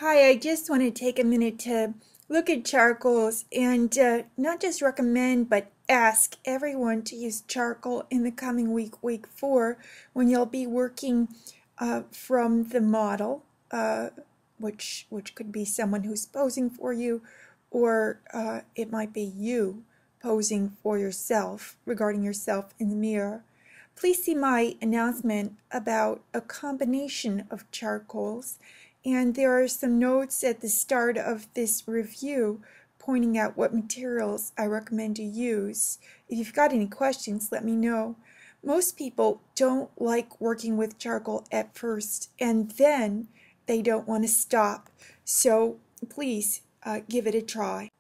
Hi, I just want to take a minute to look at charcoals and not just recommend but ask everyone to use charcoal in the coming week 4, when you'll be working from the model, which could be someone who's posing for you, or it might be you posing for yourself, regarding yourself in the mirror. Please see my announcement about a combination of charcoals, and there are some notes at the start of this review pointing out what materials I recommend you use. If you've got any questions, let me know. Most people don't like working with charcoal at first, and then they don't want to stop. So please give it a try.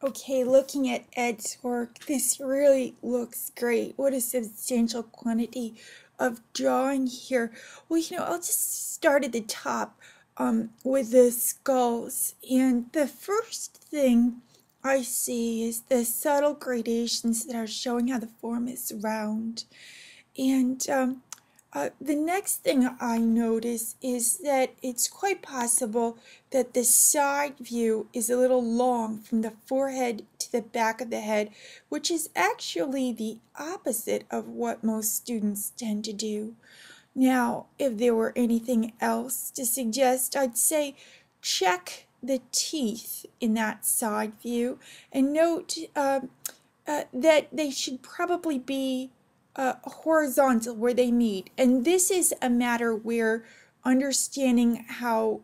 Okay, looking at Ed's work, this really looks great. What a substantial quantity of drawing here. Well, I'll just start at the top with the skulls. And the first thing I see is the subtle gradations that are showing how the form is round. And the next thing I notice is that it's quite possible that the side view is a little long from the forehead to the back of the head, which is actually the opposite of what most students tend to do. Now, if there were anything else to suggest, I'd say check the teeth in that side view and note that they should probably be horizontal where they meet. And this is a matter where understanding how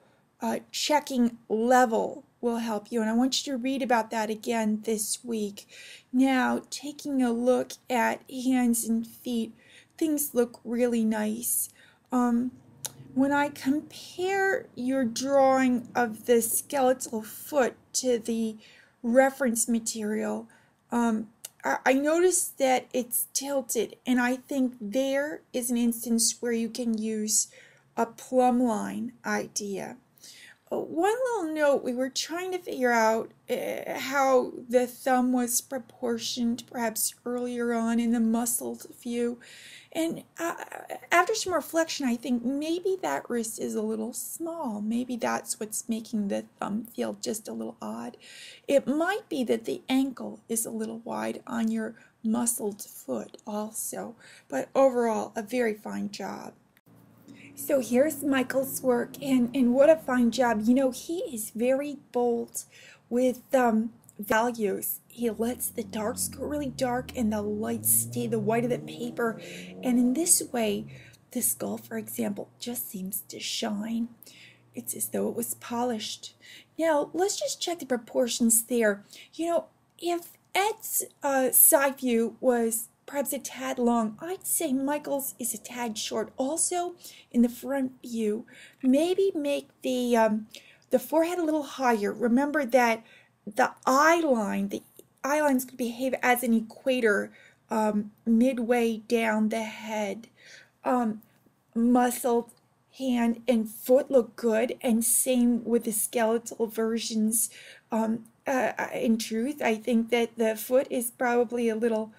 checking level will help you. And I want you to read about that again this week. Now, taking a look at hands and feet, things look really nice. When I compare your drawing of the skeletal foot to the reference material, I noticed that it's tilted, and I think there is an instance where you can use a plumb line idea. One little note, we were trying to figure out how the thumb was proportioned perhaps earlier on in the muscled view. And after some reflection, I think maybe that wrist is a little small. Maybe that's what's making the thumb feel just a little odd. It might be that the ankle is a little wide on your muscled foot also. But overall, a very fine job. So here's Michael's work, and what a fine job. He is very bold with values. He lets the darks go really dark and the lights stay the white of the paper. And in this way, the skull, for example, just seems to shine. It's as though it was polished. Now, let's just check the proportions there. If Ed's side view was perhaps a tad long, I'd say Michael's is a tad short. Also, in the front view, maybe make the forehead a little higher. Remember that the eye lines could behave as an equator midway down the head. Muscled hand and foot look good, and same with the skeletal versions. In truth, I think that the foot is probably a little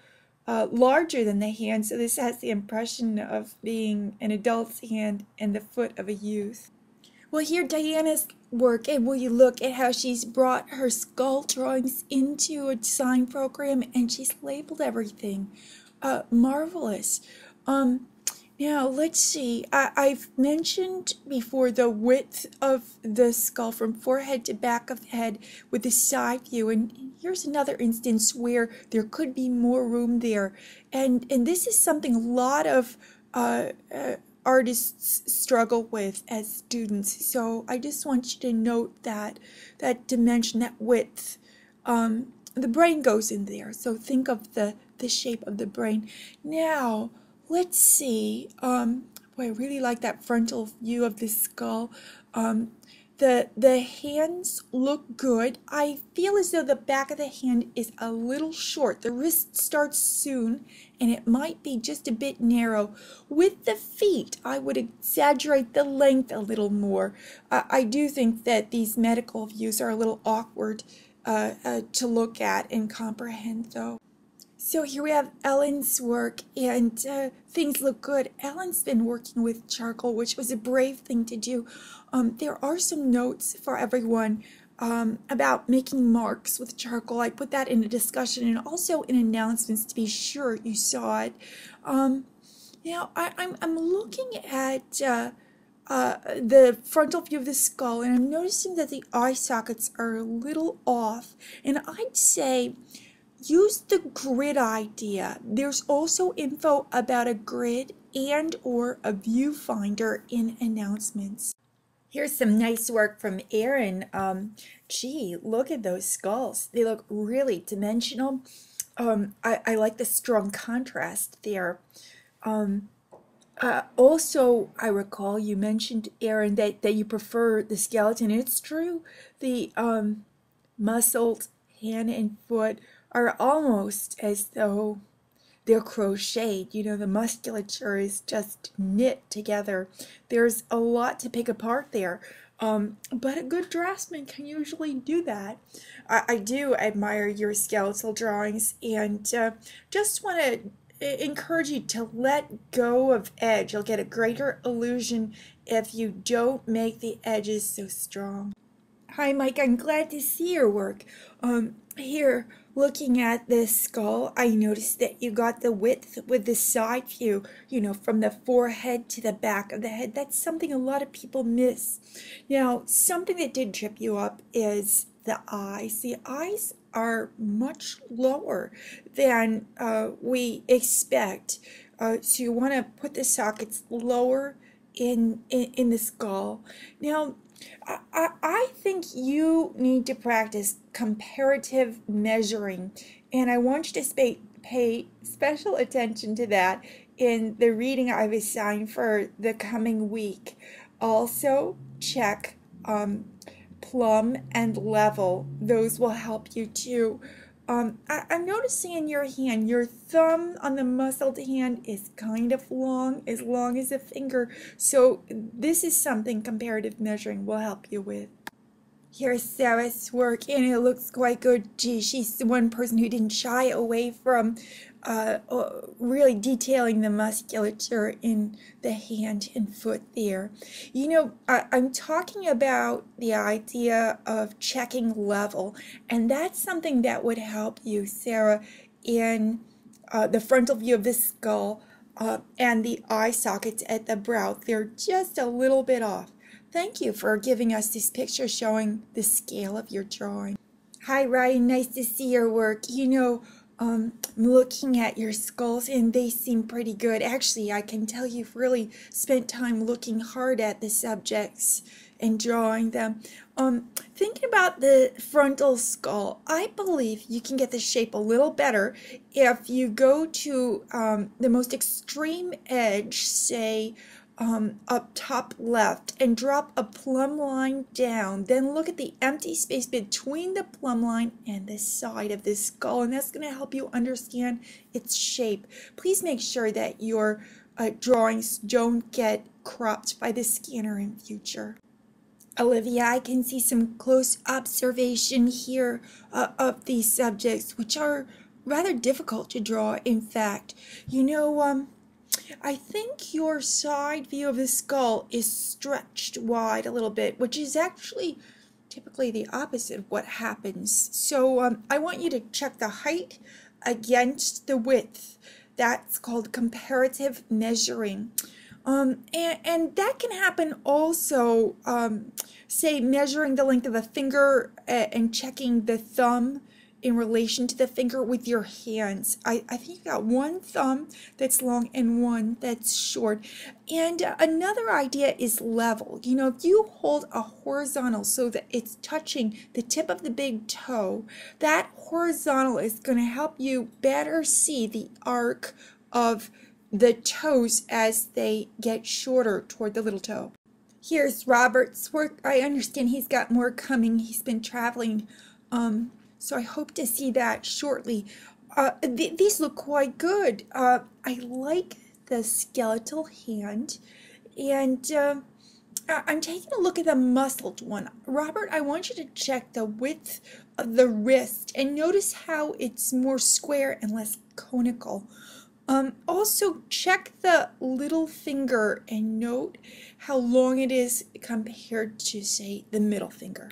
larger than the hand, so this has the impression of being an adult's hand and the foot of a youth. Well, here Diana's work, and will you look at how she's brought her skull drawings into a design program, and she's labeled everything. Marvelous. Now, let's see. I've mentioned before the width of the skull from forehead to back of the head with the side view, and here's another instance where there could be more room there. And this is something a lot of artists struggle with as students. So I just want you to note that dimension, that width. The brain goes in there, so think of the shape of the brain. Now, let's see. Boy, I really like that frontal view of the skull. The hands look good. I feel as though the back of the hand is a little short. The wrist starts soon, and it might be just a bit narrow. With the feet, I would exaggerate the length a little more. I do think that these medical views are a little awkward to look at and comprehend, though. So here we have Ellen's work, and things look good. Ellen's been working with charcoal, which was a brave thing to do. There are some notes for everyone about making marks with charcoal. I put that in a discussion and also in announcements to be sure you saw it. Now, I'm looking at the frontal view of the skull, and I'm noticing that the eye sockets are a little off, and I'd say use the grid idea. There's also info about a grid and or a viewfinder in announcements. Here's some nice work from Erin. Gee, look at those skulls. They look really dimensional. I like the strong contrast there. Also, I recall you mentioned, Erin, that you prefer the skeleton. It's true. The muscled hand and foot are almost as though they're crocheted. You know, the musculature is just knit together. There's a lot to pick apart there. But a good draftsman can usually do that. I do admire your skeletal drawings, and just want to encourage you to let go of edge. You'll get a greater illusion if you don't make the edges so strong. Hi, Mike. I'm glad to see your work. Here, looking at this skull, I noticed that you got the width with the side view, you know, from the forehead to the back of the head. That's something a lot of people miss. Now, something that did trip you up is the eyes. The eyes are much lower than we expect. So you want to put the sockets lower in the skull. Now, I think you need to practice comparative measuring, and I want you to pay special attention to that in the reading I've assigned for the coming week. Also, check plumb and level. Those will help you too. I'm noticing in your hand, your thumb on the muscled hand is kind of long as a finger. So this is something comparative measuring will help you with. Here's Sarah's work, and it looks quite good. Gee, she's the one person who didn't shy away from really detailing the musculature in the hand and foot there. You know, I'm talking about the idea of checking level, and that's something that would help you, Sarah, in the frontal view of the skull and the eye sockets at the brow. They're just a little bit off. Thank you for giving us this picture showing the scale of your drawing. Hi, Ryan. Nice to see your work. You know, I'm looking at your skulls, and they seem pretty good. Actually, I can tell you've really spent time looking hard at the subjects and drawing them. Thinking about the frontal skull, I believe you can get the shape a little better if you go to the most extreme edge, say, up top left, and drop a plumb line down. Then look at the empty space between the plumb line and the side of the skull, and that's going to help you understand its shape. Please make sure that your drawings don't get cropped by the scanner in future. Olivia, I can see some close observation here of these subjects, which are rather difficult to draw, in fact. You know, I think your side view of the skull is stretched wide a little bit, which is actually typically the opposite of what happens. So I want you to check the height against the width. That's called comparative measuring. And that can happen also, say, measuring the length of a finger and checking the thumb in relation to the finger with your hands. I think you got one thumb that's long and one that's short. And another idea is level. You know, if you hold a horizontal so that it's touching the tip of the big toe, that horizontal is going to help you better see the arc of the toes as they get shorter toward the little toe. Here's Robert's work. I understand he's got more coming. He's been traveling, so I hope to see that shortly. These look quite good. I like the skeletal hand, and I'm taking a look at the muscled one. Robert, I want you to check the width of the wrist and notice how it's more square and less conical. Also check the little finger and note how long it is compared to, say, the middle finger.